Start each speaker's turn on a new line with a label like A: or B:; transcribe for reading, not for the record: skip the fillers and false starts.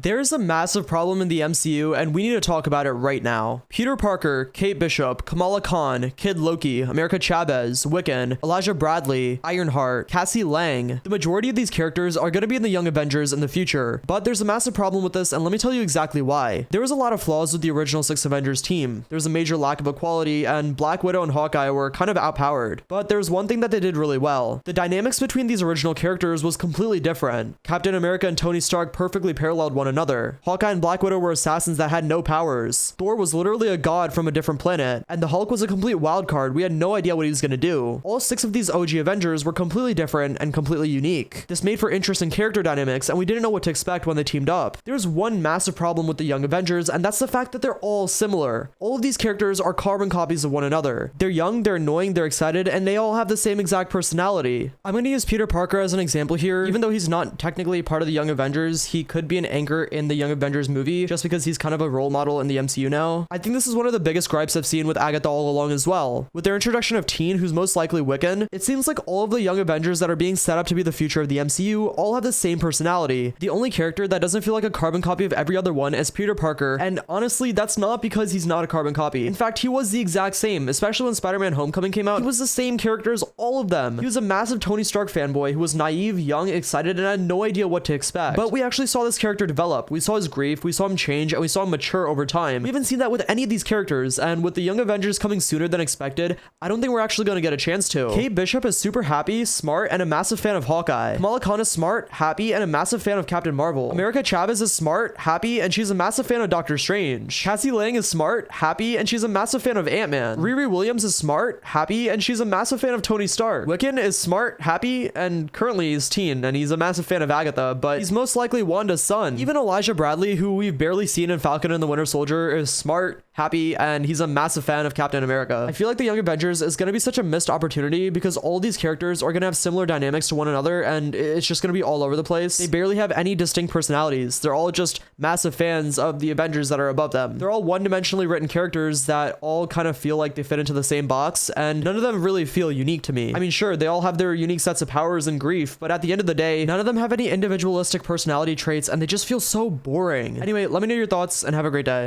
A: There's a massive problem in the MCU, and we need to talk about it right now. Peter Parker, Kate Bishop, Kamala Khan, Kid Loki, America Chavez, Wiccan, Elijah Bradley, Ironheart, Cassie Lang. The majority of these characters are going to be in the Young Avengers in the future, but there's a massive problem with this, and let me tell you exactly why. There was a lot of flaws with the original 6 Avengers team. There's a major lack of equality, and Black Widow and Hawkeye were kind of outpowered. But there's one thing that they did really well. The dynamics between these original characters was completely different. Captain America and Tony Stark perfectly paralleled one another. Hawkeye and Black Widow were assassins that had no powers. Thor was literally a god from a different planet, and the Hulk was a complete wild card. We had no idea what he was going to do. All 6 of these OG Avengers were completely different and completely unique. This made for interesting character dynamics, and we didn't know what to expect when they teamed up. There's one massive problem with the Young Avengers, and that's the fact that they're all similar. All of these characters are carbon copies of one another. They're young, they're annoying, they're excited, and they all have the same exact personality. I'm going to use Peter Parker as an example here. Even though he's not technically part of the Young Avengers, he could be an anchor in the Young Avengers movie just because he's kind of a role model in the MCU now. I think this is one of the biggest gripes I've seen with Agatha all along as well. With their introduction of Teen, who's most likely Wiccan, it seems like all of the Young Avengers that are being set up to be the future of the MCU all have the same personality. The only character that doesn't feel like a carbon copy of every other one is Peter Parker, and honestly, that's not because he's not a carbon copy. In fact, he was the exact same, especially when Spider-Man Homecoming came out. He was the same character as all of them. He was a massive Tony Stark fanboy who was naive, young, excited, and had no idea what to expect. But we actually saw this character develop. We saw his grief, we saw him change, and we saw him mature over time. We haven't seen that with any of these characters, and with the Young Avengers coming sooner than expected, I don't think we're actually going to get a chance to. Kate Bishop is super happy, smart, and a massive fan of Hawkeye. Kamala Khan is smart, happy, and a massive fan of Captain Marvel. America Chavez is smart, happy, and she's a massive fan of Doctor Strange. Cassie Lang is smart, happy, and she's a massive fan of Ant-Man. Riri Williams is smart, happy, and she's a massive fan of Tony Stark. Wiccan is smart, happy, and currently is teen, and he's a massive fan of Agatha, but he's most likely Wanda's son. Even Elijah Bradley, who we've barely seen in Falcon and the Winter Soldier, is smart, happy, and he's a massive fan of Captain America. I feel like the Young Avengers is going to be such a missed opportunity because all these characters are going to have similar dynamics to one another, and it's just going to be all over the place. They barely have any distinct personalities. They're all just massive fans of the Avengers that are above them. They're all one-dimensionally written characters that all kind of feel like they fit into the same box, and none of them really feel unique to me. I mean, sure, they all have their unique sets of powers and grief, but at the end of the day, none of them have any individualistic personality traits, and they just feel so boring. Anyway, let me know your thoughts, and have a great day.